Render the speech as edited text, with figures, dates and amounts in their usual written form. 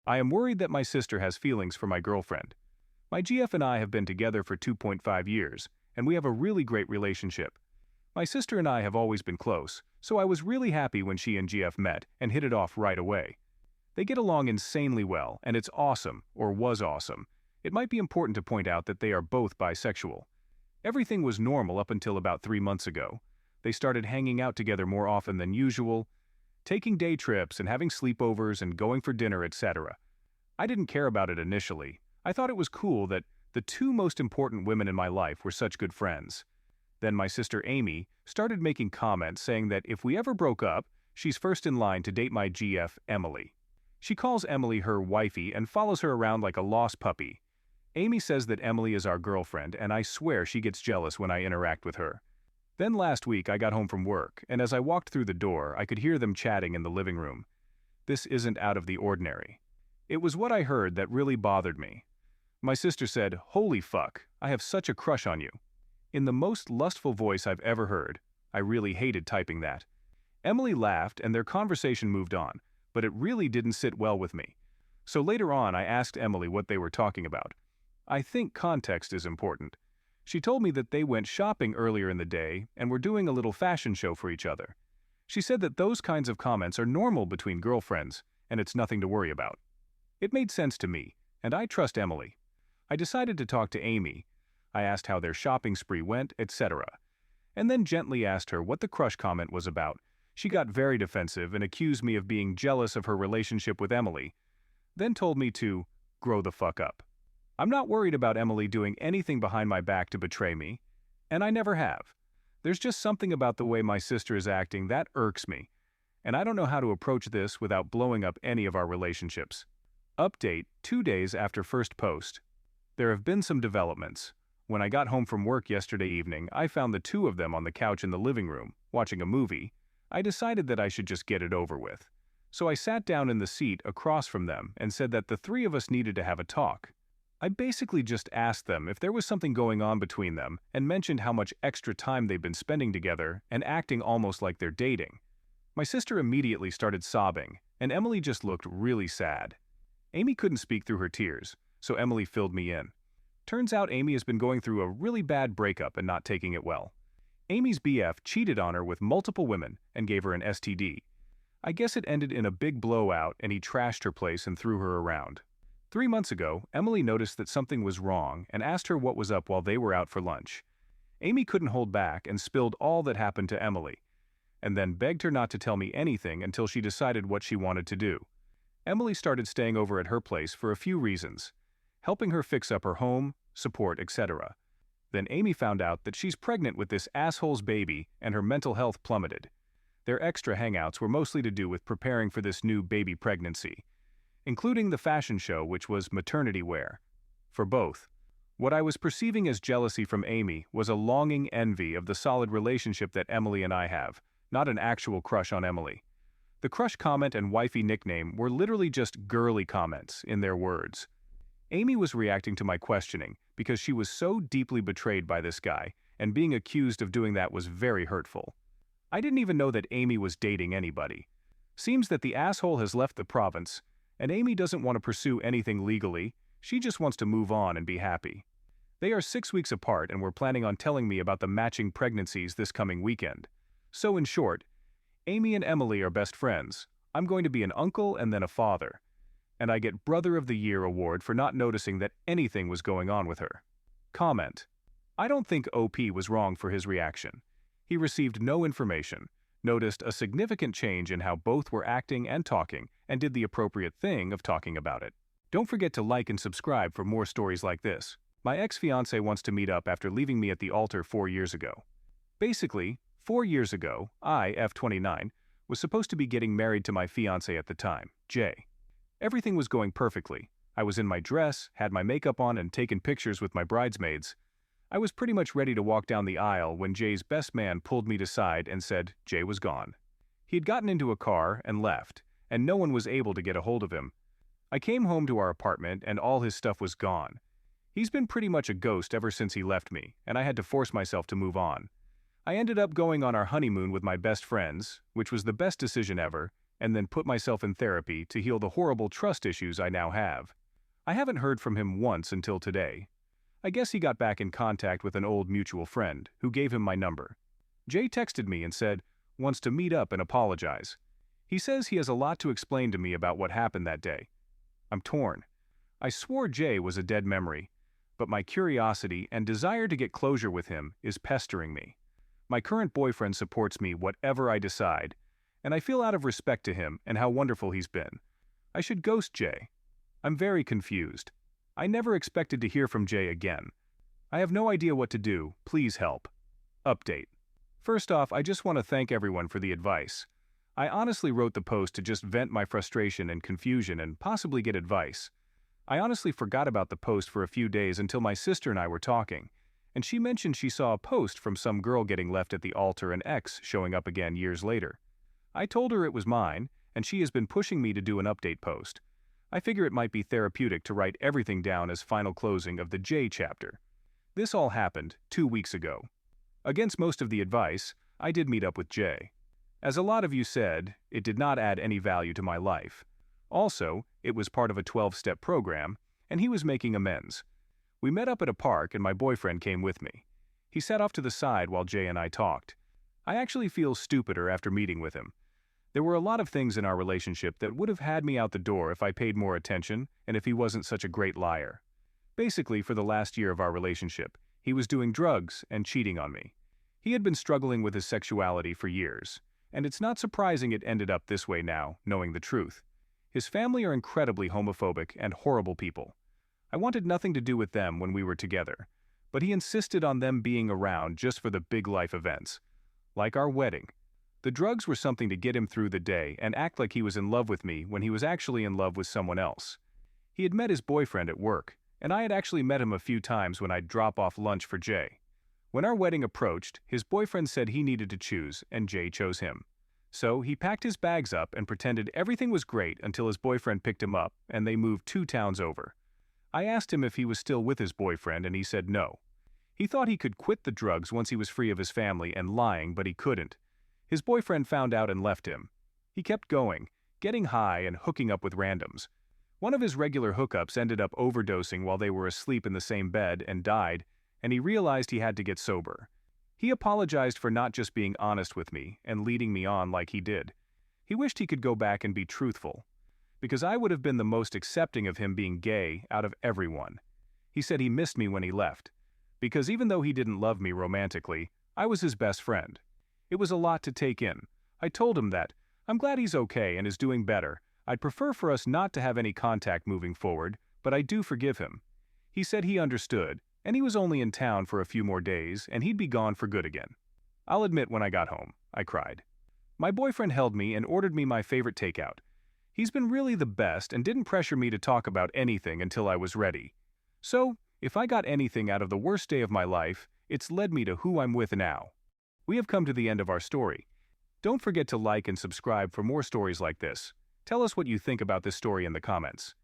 I am worried that my sister has feelings for my girlfriend. My GF and I have been together for 2.5 years, and we have a really great relationship. My sister and I have always been close, so I was really happy when she and GF met and hit it off right away. They get along insanely well, and it's awesome, or was awesome. It might be important to point out that they are both bisexual. Everything was normal up until about 3 months ago. They started hanging out together more often than usual, taking day trips and having sleepovers and going for dinner, etc. I didn't care about it initially. I thought it was cool that the two most important women in my life were such good friends. Then my sister Amy started making comments saying that if we ever broke up, she's first in line to date my GF, Emily. She calls Emily her wifey and follows her around like a lost puppy. Amy says that Emily is our girlfriend, and I swear she gets jealous when I interact with her. Then last week I got home from work, and as I walked through the door, I could hear them chatting in the living room. This isn't out of the ordinary. It was what I heard that really bothered me. My sister said, "Holy fuck, I have such a crush on you," in the most lustful voice I've ever heard. I really hated typing that. Emily laughed and their conversation moved on, but it really didn't sit well with me. So later on I asked Emily what they were talking about. I think context is important. She told me that they went shopping earlier in the day and were doing a little fashion show for each other. She said that those kinds of comments are normal between girlfriends, and it's nothing to worry about. It made sense to me, and I trust Emily. I decided to talk to Amy. I asked how their shopping spree went, etc., and then gently asked her what the crush comment was about. She got very defensive and accused me of being jealous of her relationship with Emily, then told me to grow the fuck up. I'm not worried about Emily doing anything behind my back to betray me, and I never have. There's just something about the way my sister is acting that irks me, and I don't know how to approach this without blowing up any of our relationships. Update: 2 days after first post. There have been some developments. When I got home from work yesterday evening, I found the two of them on the couch in the living room, watching a movie. I decided that I should just get it over with. So I sat down in the seat across from them and said that the three of us needed to have a talk. I basically just asked them if there was something going on between them and mentioned how much extra time they've been spending together and acting almost like they're dating. My sister immediately started sobbing, and Emily just looked really sad. Amy couldn't speak through her tears, so Emily filled me in. Turns out Amy has been going through a really bad breakup and not taking it well. Amy's BF cheated on her with multiple women and gave her an STD. I guess it ended in a big blowout and he trashed her place and threw her around. 3 months ago, Emily noticed that something was wrong and asked her what was up while they were out for lunch. Amy couldn't hold back and spilled all that happened to Emily, and then begged her not to tell me anything until she decided what she wanted to do. Emily started staying over at her place for a few reasons, helping her fix up her home, support, etc. Then Amy found out that she's pregnant with this asshole's baby and her mental health plummeted. Their extra hangouts were mostly to do with preparing for this new baby pregnancy, including the fashion show, which was maternity wear. For both, what I was perceiving as jealousy from Amy was a longing envy of the solid relationship that Emily and I have, not an actual crush on Emily. The crush comment and wifey nickname were literally just girly comments, in their words. Amy was reacting to my questioning because she was so deeply betrayed by this guy, and being accused of doing that was very hurtful. I didn't even know that Amy was dating anybody. Seems that the asshole has left the province, and Amy doesn't want to pursue anything legally. She just wants to move on and be happy. They are 6 weeks apart and were planning on telling me about the matching pregnancies this coming weekend. So in short, Amy and Emily are best friends. I'm going to be an uncle and then a father. And I get Brother of the Year award for not noticing that anything was going on with her. Comment: I don't think OP was wrong for his reaction. He received no information, noticed a significant change in how both were acting and talking, and did the appropriate thing of talking about it. Don't forget to like and subscribe for more stories like this. My ex-fiancé wants to meet up after leaving me at the altar 4 years ago. Basically, 4 years ago, I, F29, was supposed to be getting married to my fiancé at the time, Jay. Everything was going perfectly. I was in my dress, had my makeup on, and taken pictures with my bridesmaids. I was pretty much ready to walk down the aisle when Jay's best man pulled me aside and said Jay was gone. He had gotten into a car and left, and no one was able to get a hold of him. I came home to our apartment and all his stuff was gone. He's been pretty much a ghost ever since he left me, and I had to force myself to move on. I ended up going on our honeymoon with my best friends, which was the best decision ever, and then put myself in therapy to heal the horrible trust issues I now have. I haven't heard from him once until today. I guess he got back in contact with an old mutual friend who gave him my number. Jay texted me and said, wants to meet up and apologize. He says he has a lot to explain to me about what happened that day. I'm torn. I swore Jay was a dead memory, but my curiosity and desire to get closure with him is pestering me. My current boyfriend supports me whatever I decide, and I feel out of respect to him and how wonderful he's been. I should ghost Jay. I'm very confused. I never expected to hear from Jay again. I have no idea what to do. Please help. Update. First off, I just want to thank everyone for the advice. I honestly wrote the post to just vent my frustration and confusion and possibly get advice. I honestly forgot about the post for a few days until my sister and I were talking, and she mentioned she saw a post from some girl getting left at the altar and ex showing up again years later. I told her it was mine, and she has been pushing me to do an update post. I figure it might be therapeutic to write everything down as final closing of the J chapter. This all happened 2 weeks ago. Against most of the advice, I did meet up with Jay. As a lot of you said, it did not add any value to my life. Also, it was part of a 12-step program, and he was making amends. We met up at a park and my boyfriend came with me. He sat off to the side while Jay and I talked. I actually feel stupider after meeting with him. There were a lot of things in our relationship that would have had me out the door if I paid more attention and if he wasn't such a great liar. Basically, for the last year of our relationship, he was doing drugs and cheating on me. He had been struggling with his sexuality for years, and it's not surprising it ended up this way now, knowing the truth. His family are incredibly homophobic and horrible people. I wanted nothing to do with them when we were together, but he insisted on them being around just for the big life events, like our wedding. The drugs were something to get him through the day and act like he was in love with me when he was actually in love with someone else. He had met his boyfriend at work, and I had actually met him a few times when I'd drop off lunch for Jay. When our wedding approached, his boyfriend said he needed to choose, and Jay chose him. So he packed his bags up and pretended everything was great until his boyfriend picked him up and they moved 2 towns over. I asked him if he was still with his boyfriend and he said no. He thought he could quit the drugs once he was free of his family and lying, but he couldn't. His boyfriend found out and left him. He kept going, getting high and hooking up with randoms. One of his regular hookups ended up overdosing while they were asleep in the same bed and died, and he realized he had to get sober. He apologized for not just being honest with me and leading me on like he did. He wished he could go back and be truthful, because I would have been the most accepting of him being gay out of everyone. He said he missed me when he left, because even though he didn't love me romantically, I was his best friend. It was a lot to take in. I told him that I'm glad he's okay and is doing better. I'd prefer for us not to have any contact moving forward, but I do forgive him. He said he understood, and he was only in town for a few more days, and he'd be gone for good again. I'll admit when I got home, I cried. My boyfriend held me and ordered me my favorite takeout. He's been really the best and didn't pressure me to talk about anything until I was ready. So, if I got anything out of the worst day of my life, it's led me to who I'm with now. We have come to the end of our story. Don't forget to like and subscribe for more stories like this. Tell us what you think about this story in the comments.